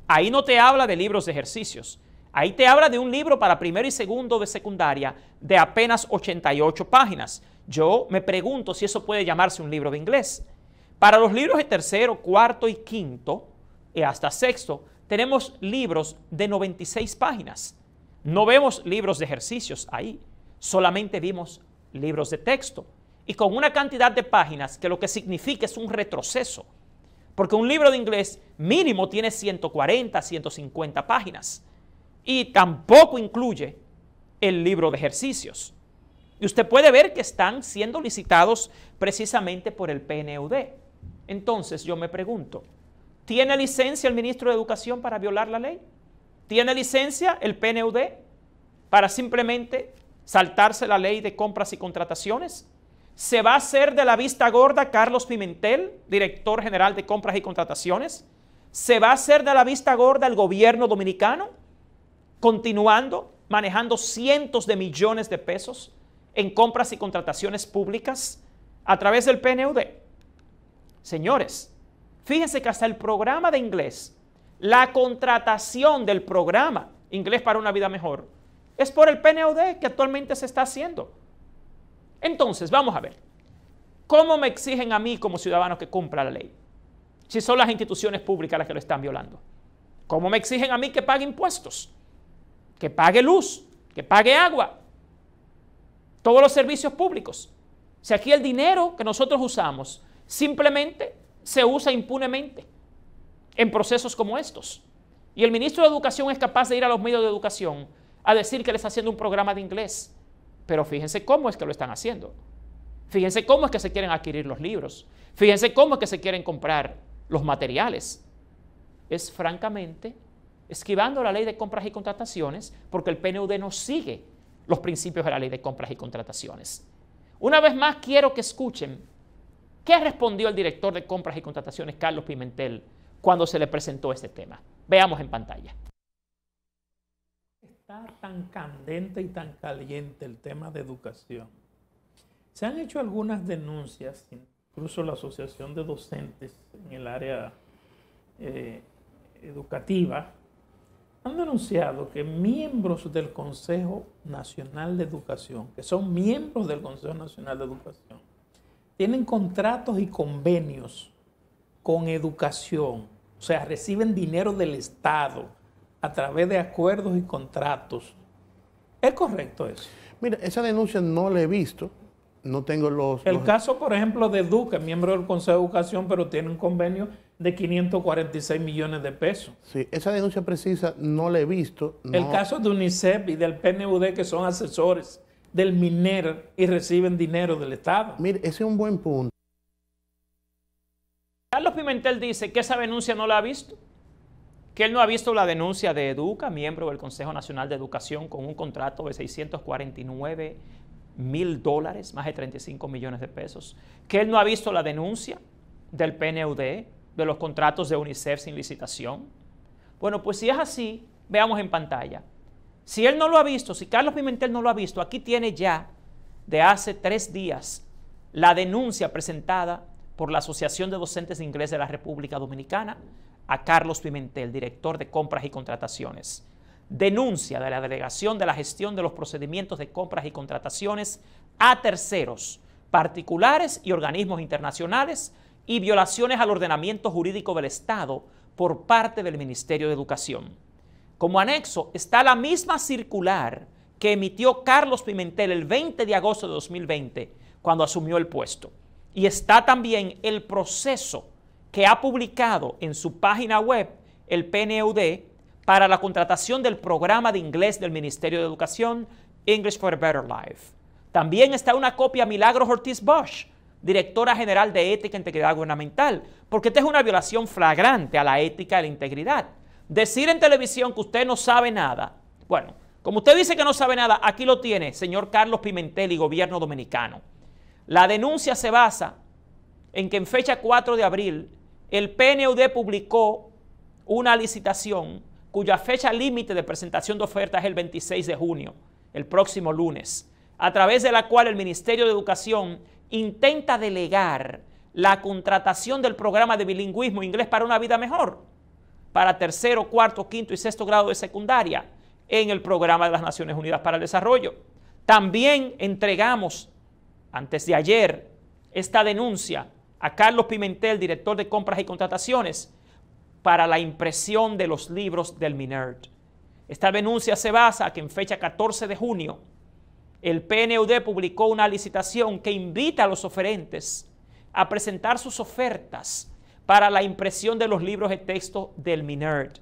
[SPEAKER 1] ahí no te habla de libros de ejercicios. Ahí te habla de un libro para primero y segundo de secundaria de apenas 88 páginas. Yo me pregunto si eso puede llamarse un libro de inglés. Para los libros de tercero, cuarto y quinto, y hasta sexto, tenemos libros de 96 páginas. No vemos libros de ejercicios ahí, solamente vimos libros de texto. Y con una cantidad de páginas que lo que significa es un retroceso. Porque un libro de inglés mínimo tiene 140, 150 páginas. Y tampoco incluye el libro de ejercicios. Y usted puede ver que están siendo licitados precisamente por el PNUD. Entonces yo me pregunto, ¿tiene licencia el ministro de Educación para violar la ley? ¿Tiene licencia el PNUD para simplemente saltarse la ley de compras y contrataciones? ¿Se va a hacer de la vista gorda Carlos Pimentel, director general de compras y contrataciones? ¿Se va a hacer de la vista gorda el gobierno dominicano, continuando manejando cientos de millones de pesos en compras y contrataciones públicas a través del PNUD? Señores, fíjense que hasta el programa de inglés, la contratación del programa Inglés para una Vida Mejor, es por el PNUD que actualmente se está haciendo. Entonces, vamos a ver, ¿cómo me exigen a mí como ciudadano que cumpla la ley? Si son las instituciones públicas las que lo están violando. ¿Cómo me exigen a mí que pague impuestos? Que pague luz, que pague agua, todos los servicios públicos. Si aquí el dinero que nosotros usamos simplemente se usa impunemente en procesos como estos. Y el ministro de Educación es capaz de ir a los medios de educación a decir que le está haciendo un programa de inglés. Pero fíjense cómo es que lo están haciendo. Fíjense cómo es que se quieren adquirir los libros. Fíjense cómo es que se quieren comprar los materiales. Es francamente esquivando la ley de compras y contrataciones porque el PNUD no sigue los principios de la ley de compras y contrataciones. Una vez más quiero que escuchen ¿Qué respondió el director de compras y contrataciones, Carlos Pimentel, cuando se le presentó este tema? Veamos en pantalla.
[SPEAKER 3] Está tan candente y tan caliente el tema de educación. Se han hecho algunas denuncias, incluso la Asociación de Docentes en el área educativa, han denunciado que miembros del Consejo Nacional de Educación, que son miembros del Consejo Nacional de Educación, tienen contratos y convenios con educación, o sea, reciben dinero del Estado a través de acuerdos y contratos. ¿Es correcto eso?
[SPEAKER 4] Mira, esa denuncia no la he visto, no tengo
[SPEAKER 3] El caso, por ejemplo, de Duque, miembro del Consejo de Educación, pero tiene un convenio de 546 millones de pesos.
[SPEAKER 4] Sí, esa denuncia precisa no la he visto. No.
[SPEAKER 3] El caso de UNICEF y del PNUD, que son asesores del MINER y reciben dinero del Estado.
[SPEAKER 4] Mire, ese es un buen punto.
[SPEAKER 1] Carlos Pimentel dice que esa denuncia no la ha visto, que él no ha visto la denuncia de Educa, miembro del Consejo Nacional de Educación, con un contrato de $649,000, más de 35 millones de pesos, que él no ha visto la denuncia del PNUD, de los contratos de UNICEF sin licitación. Bueno, pues si es así, veamos en pantalla. Si él no lo ha visto, si Carlos Pimentel no lo ha visto, aquí tiene ya de hace 3 días la denuncia presentada por la Asociación de Docentes de Inglés de la República Dominicana a Carlos Pimentel, director de compras y contrataciones. Denuncia de la Delegación de la Gestión de los Procedimientos de Compras y Contrataciones a terceros, particulares y organismos internacionales, y violaciones al ordenamiento jurídico del Estado por parte del Ministerio de Educación. Como anexo está la misma circular que emitió Carlos Pimentel el 20 de agosto de 2020, cuando asumió el puesto. Y está también el proceso que ha publicado en su página web el PNUD para la contratación del programa de inglés del Ministerio de Educación, English for a Better Life. También está una copia Milagros Ortiz Bosch, directora general de Ética e Integridad Gubernamental, porque esta es una violación flagrante a la ética y la integridad. Decir en televisión que usted no sabe nada, bueno, como usted dice que no sabe nada, aquí lo tiene, señor Carlos Pimentel y gobierno dominicano. La denuncia se basa en que en fecha 4 de abril el PNUD publicó una licitación cuya fecha límite de presentación de ofertas es el 26 de junio, el próximo lunes, a través de la cual el Ministerio de Educación intenta delegar la contratación del programa de bilingüismo inglés para una vida mejor, para 3º, 4º, 5º y 6º grado de secundaria en el programa de las Naciones Unidas para el Desarrollo. También entregamos, antes de ayer, esta denuncia a Carlos Pimentel, director de compras y contrataciones, para la impresión de los libros del MINER. Esta denuncia se basa en que en fecha 14 de junio, el PNUD publicó una licitación que invita a los oferentes a presentar sus ofertas para la impresión de los libros de texto del MINER.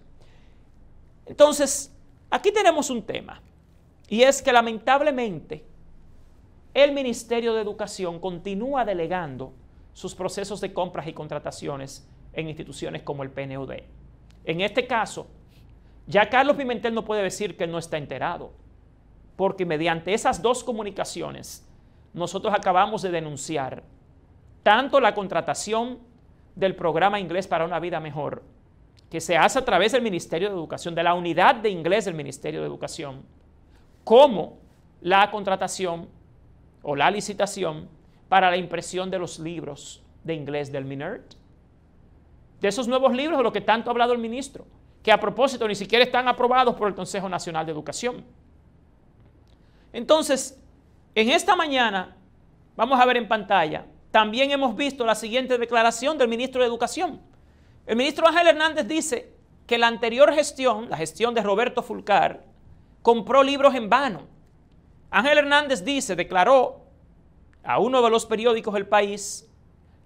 [SPEAKER 1] Entonces, aquí tenemos un tema, y es que lamentablemente el Ministerio de Educación continúa delegando sus procesos de compras y contrataciones en instituciones como el PNUD. En este caso, ya Carlos Pimentel no puede decir que él no está enterado, porque mediante esas 2 comunicaciones nosotros acabamos de denunciar tanto la contratación del programa Inglés para una Vida Mejor, que se hace a través del Ministerio de Educación, de la unidad de inglés del Ministerio de Educación, como la contratación o la licitación para la impresión de los libros de inglés del MINER. De esos nuevos libros de los que tanto ha hablado el ministro, que a propósito ni siquiera están aprobados por el Consejo Nacional de Educación. Entonces, en esta mañana, vamos a ver en pantalla, también hemos visto la siguiente declaración del ministro de Educación. El ministro Ángel Hernández dice que la anterior gestión, la gestión de Roberto Fulcar, compró libros en vano. Ángel Hernández declaró a uno de los periódicos del país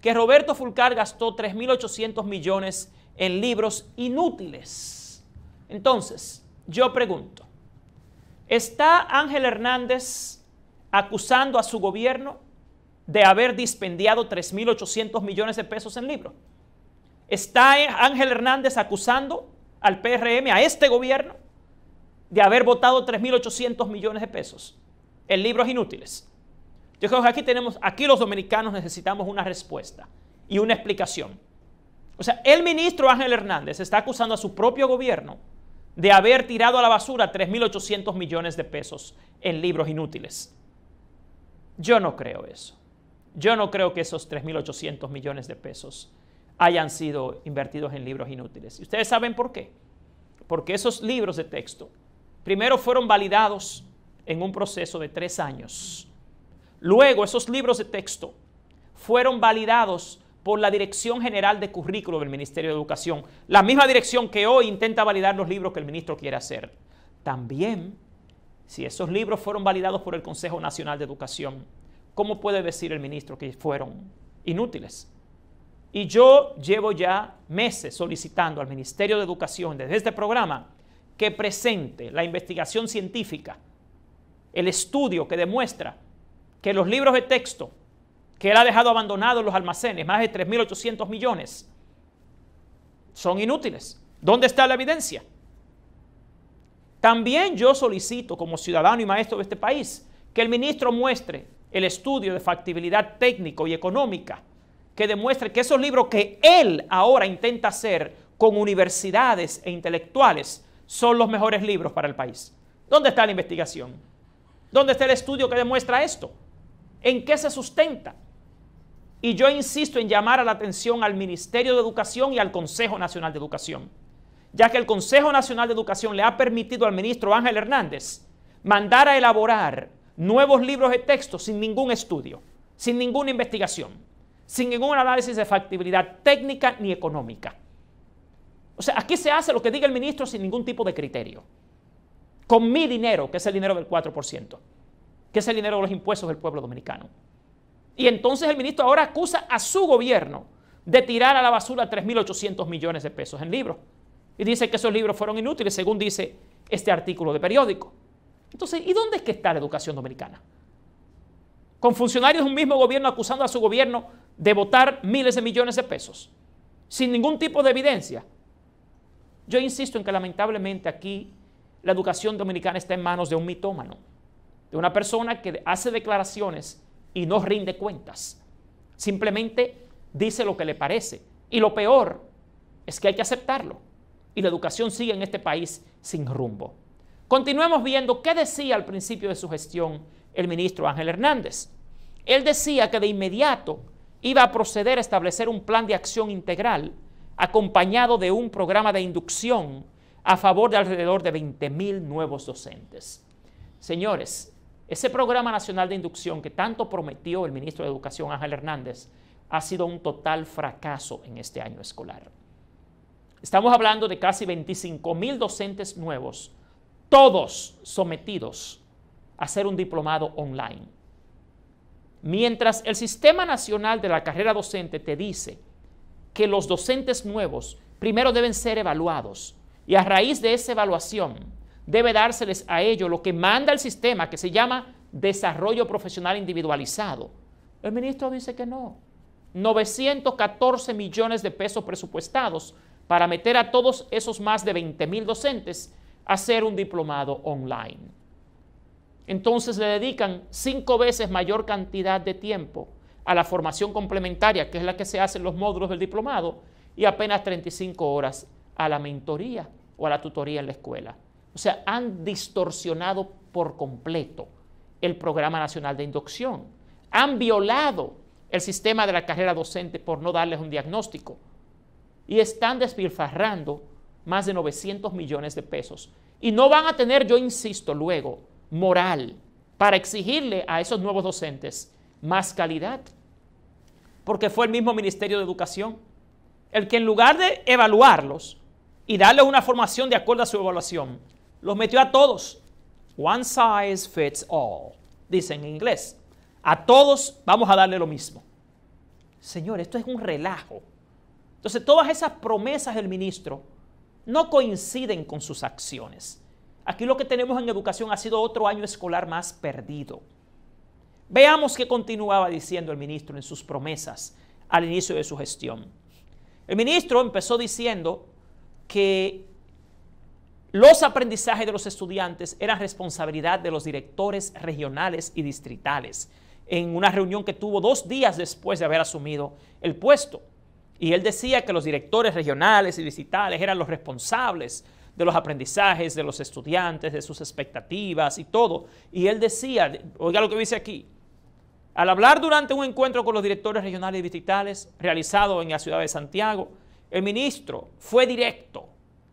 [SPEAKER 1] que Roberto Fulcar gastó 3.800 millones en libros inútiles. Entonces, yo pregunto, ¿está Ángel Hernández acusando a su gobierno de haber dispendiado 3.800 millones de pesos en libros? ¿Está Ángel Hernández acusando al PRM, a este gobierno, de haber votado 3.800 millones de pesos en libros inútiles? Yo creo que aquí los dominicanos necesitamos una respuesta y una explicación. O sea, el ministro Ángel Hernández está acusando a su propio gobierno de haber tirado a la basura 3.800 millones de pesos en libros inútiles. Yo no creo eso. Yo no creo que esos 3.800 millones de pesos hayan sido invertidos en libros inútiles. ¿Y ustedes saben por qué? Porque esos libros de texto primero fueron validados en un proceso de 3 años. Luego esos libros de texto fueron validados por la Dirección General de Currículo del Ministerio de Educación, la misma dirección que hoy intenta validar los libros que el ministro quiere hacer. También, si esos libros fueron validados por el Consejo Nacional de Educación, ¿cómo puede decir el ministro que fueron inútiles? Y yo llevo ya meses solicitando al Ministerio de Educación desde este programa que presente la investigación científica, el estudio que demuestra que los libros de texto que él ha dejado abandonados en los almacenes, más de 3.800 millones, son inútiles. ¿Dónde está la evidencia? También yo solicito, como ciudadano y maestro de este país, que el ministro muestre el estudio de factibilidad técnico y económica que demuestre que esos libros que él ahora intenta hacer con universidades e intelectuales son los mejores libros para el país. ¿Dónde está la investigación? ¿Dónde está el estudio que demuestra esto? ¿En qué se sustenta? Y yo insisto en llamar a la atención al Ministerio de Educación y al Consejo Nacional de Educación, ya que el Consejo Nacional de Educación le ha permitido al ministro Ángel Hernández mandar a elaborar nuevos libros de texto sin ningún estudio, sin ninguna investigación, sin ningún análisis de factibilidad técnica ni económica. O sea, aquí se hace lo que diga el ministro sin ningún tipo de criterio. Con mi dinero, que es el dinero del 4%, que es el dinero de los impuestos del pueblo dominicano. Y entonces el ministro ahora acusa a su gobierno de tirar a la basura 3.800 millones de pesos en libros. Y dice que esos libros fueron inútiles, según dice este artículo de periódico. Entonces, ¿y dónde es que está la educación dominicana? Con funcionarios de un mismo gobierno acusando a su gobierno de botar miles de millones de pesos, sin ningún tipo de evidencia. Yo insisto en que lamentablemente aquí la educación dominicana está en manos de un mitómano, de una persona que hace declaraciones y no rinde cuentas. Simplemente dice lo que le parece. Y lo peor es que hay que aceptarlo. Y la educación sigue en este país sin rumbo. Continuemos viendo qué decía al principio de su gestión el ministro Ángel Hernández. Él decía que de inmediato iba a proceder a establecer un plan de acción integral acompañado de un programa de inducción a favor de alrededor de 20.000 nuevos docentes. Señores, ese programa nacional de inducción que tanto prometió el ministro de Educación Ángel Hernández ha sido un total fracaso en este año escolar. Estamos hablando de casi 25.000 docentes nuevos, todos sometidos a hacer un diplomado online. Mientras el Sistema Nacional de la Carrera Docente te dice que los docentes nuevos primero deben ser evaluados y a raíz de esa evaluación debe dárseles a ellos lo que manda el sistema, que se llama desarrollo profesional individualizado. El ministro dice que no. 914 millones de pesos presupuestados para meter a todos esos más de 20.000 docentes a hacer un diplomado online. Entonces le dedican 5 veces mayor cantidad de tiempo a la formación complementaria, que es la que se hace en los módulos del diplomado, y apenas 35 horas a la mentoría o a la tutoría en la escuela. O sea, han distorsionado por completo el Programa Nacional de Inducción. Han violado el sistema de la carrera docente por no darles un diagnóstico. Y están despilfarrando más de 900 millones de pesos. Y no van a tener, yo insisto luego, moral para exigirle a esos nuevos docentes más calidad. Porque fue el mismo Ministerio de Educación el que en lugar de evaluarlos y darles una formación de acuerdo a su evaluación, los metió a todos. One size fits all, dicen en inglés. A todos vamos a darle lo mismo. Señor, esto es un relajo. Entonces, todas esas promesas del ministro no coinciden con sus acciones. Aquí lo que tenemos en educación ha sido otro año escolar más perdido. Veamos qué continuaba diciendo el ministro en sus promesas al inicio de su gestión. El ministro empezó diciendo que los aprendizajes de los estudiantes eran responsabilidad de los directores regionales y distritales, en una reunión que tuvo 2 días después de haber asumido el puesto. Y él decía que los directores regionales y distritales eran los responsables de los aprendizajes de los estudiantes, de sus expectativas y todo. Y él decía, oiga lo que dice aquí, al hablar durante un encuentro con los directores regionales y distritales realizado en la ciudad de Santiago, el ministro fue directo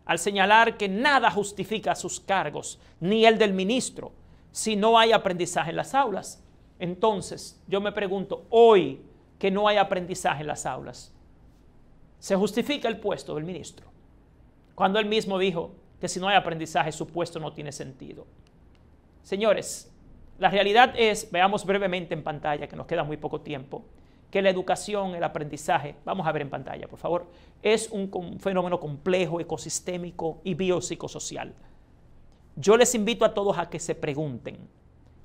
[SPEAKER 1] al señalar que nada justifica sus cargos, ni el del ministro, si no hay aprendizaje en las aulas. Entonces, yo me pregunto, hoy que no hay aprendizaje en las aulas, ¿se justifica el puesto del ministro? Cuando él mismo dijo que si no hay aprendizaje, su puesto no tiene sentido. Señores, la realidad es, veamos brevemente en pantalla, que nos queda muy poco tiempo, que la educación, el aprendizaje, vamos a ver en pantalla, por favor, es un fenómeno complejo, ecosistémico y biopsicosocial. Yo les invito a todos a que se pregunten,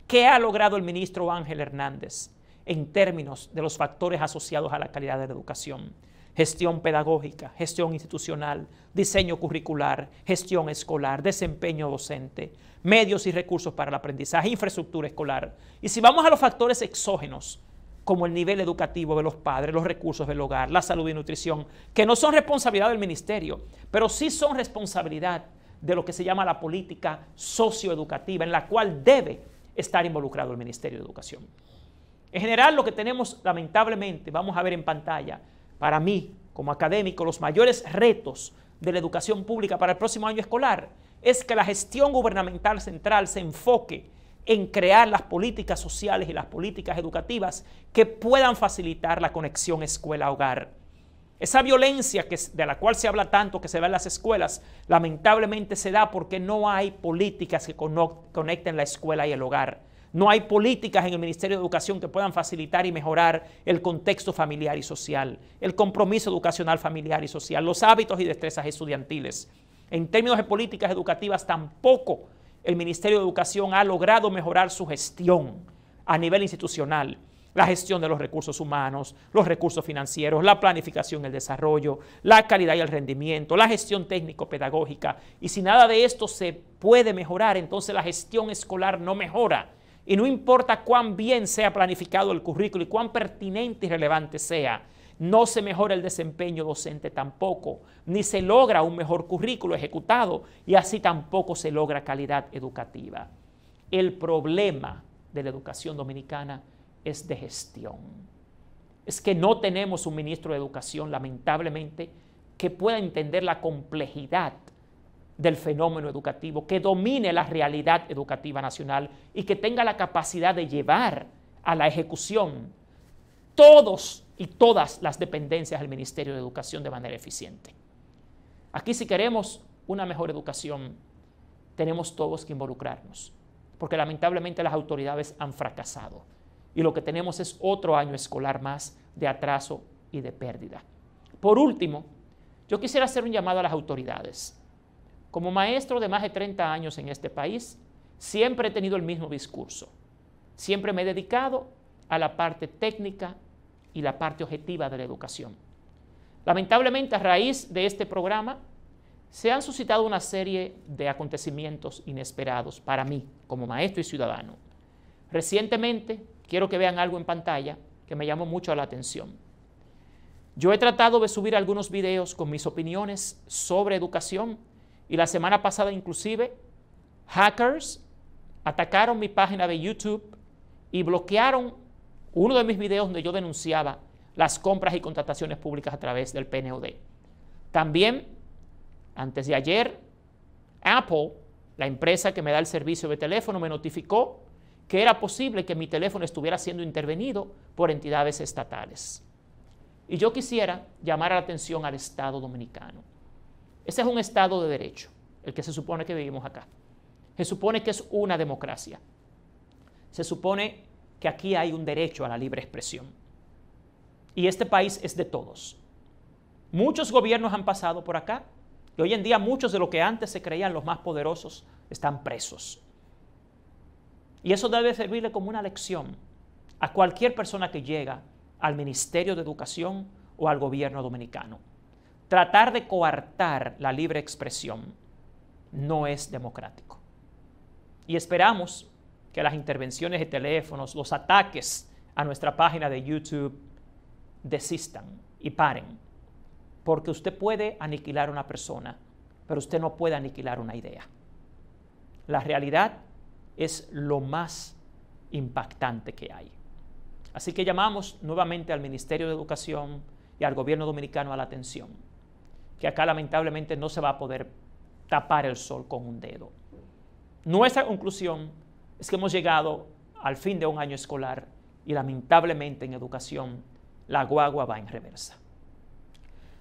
[SPEAKER 1] ¿qué ha logrado el ministro Ángel Hernández en términos de los factores asociados a la calidad de la educación? Gestión pedagógica, gestión institucional, diseño curricular, gestión escolar, desempeño docente, medios y recursos para el aprendizaje, infraestructura escolar. Y si vamos a los factores exógenos, como el nivel educativo de los padres, los recursos del hogar, la salud y nutrición, que no son responsabilidad del ministerio, pero sí son responsabilidad de lo que se llama la política socioeducativa, en la cual debe estar involucrado el Ministerio de Educación. En general, lo que tenemos, lamentablemente, vamos a ver en pantalla, para mí, como académico, los mayores retos de la educación pública para el próximo año escolar es que la gestión gubernamental central se enfoque en crear las políticas sociales y las políticas educativas que puedan facilitar la conexión escuela-hogar. Esa violencia de la cual se habla tanto, que se da en las escuelas, lamentablemente se da porque no hay políticas que conecten la escuela y el hogar. No hay políticas en el Ministerio de Educación que puedan facilitar y mejorar el contexto familiar y social, el compromiso educacional familiar y social, los hábitos y destrezas estudiantiles. En términos de políticas educativas, tampoco el Ministerio de Educación ha logrado mejorar su gestión a nivel institucional, la gestión de los recursos humanos, los recursos financieros, la planificación y el desarrollo, la calidad y el rendimiento, la gestión técnico-pedagógica. Y si nada de esto se puede mejorar, entonces la gestión escolar no mejora. Y no importa cuán bien sea planificado el currículo y cuán pertinente y relevante sea, no se mejora el desempeño docente tampoco, ni se logra un mejor currículo ejecutado y así tampoco se logra calidad educativa. El problema de la educación dominicana es de gestión. Es que no tenemos un ministro de Educación, lamentablemente, que pueda entender la complejidad del fenómeno educativo, que domine la realidad educativa nacional y que tenga la capacidad de llevar a la ejecución todos y todas las dependencias del Ministerio de Educación de manera eficiente. Aquí, si queremos una mejor educación, tenemos todos que involucrarnos, porque lamentablemente las autoridades han fracasado y lo que tenemos es otro año escolar más de atraso y de pérdida. Por último, yo quisiera hacer un llamado a las autoridades. Como maestro de más de 30 años en este país, siempre he tenido el mismo discurso. Siempre me he dedicado a la parte técnica y la parte objetiva de la educación. Lamentablemente, a raíz de este programa, se han suscitado una serie de acontecimientos inesperados para mí, como maestro y ciudadano. Recientemente, quiero que vean algo en pantalla que me llamó mucho la atención. Yo he tratado de subir algunos videos con mis opiniones sobre educación y la semana pasada inclusive hackers atacaron mi página de YouTube y bloquearon uno de mis videos donde yo denunciaba las compras y contrataciones públicas a través del PNUD. También, antes de ayer, Apple, la empresa que me da el servicio de teléfono, me notificó que era posible que mi teléfono estuviera siendo intervenido por entidades estatales. Y yo quisiera llamar la atención al Estado dominicano. Ese es un Estado de derecho, el que se supone que vivimos acá. Se supone que es una democracia. Se supone que aquí hay un derecho a la libre expresión. Y este país es de todos. Muchos gobiernos han pasado por acá y hoy en día muchos de los que antes se creían los más poderosos están presos. Y eso debe servirle como una lección a cualquier persona que llega al Ministerio de Educación o al gobierno dominicano. Tratar de coartar la libre expresión no es democrático. Y esperamos que las intervenciones de teléfonos, los ataques a nuestra página de YouTube, desistan y paren, porque usted puede aniquilar a una persona, pero usted no puede aniquilar una idea. La realidad es lo más impactante que hay. Así que llamamos nuevamente al Ministerio de Educación y al gobierno dominicano a la atención, que acá lamentablemente no se va a poder tapar el sol con un dedo. Nuestra conclusión es que hemos llegado al fin de un año escolar y lamentablemente en educación la guagua va en reversa.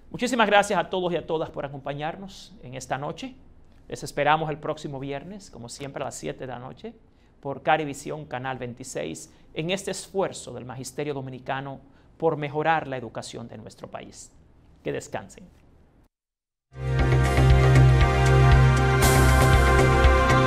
[SPEAKER 1] Muchísimas gracias a todos y a todas por acompañarnos en esta noche. Les esperamos el próximo viernes, como siempre a las 7 de la noche, por Carivisión Canal 26, en este esfuerzo del Magisterio Dominicano por mejorar la educación de nuestro país. Que descansen.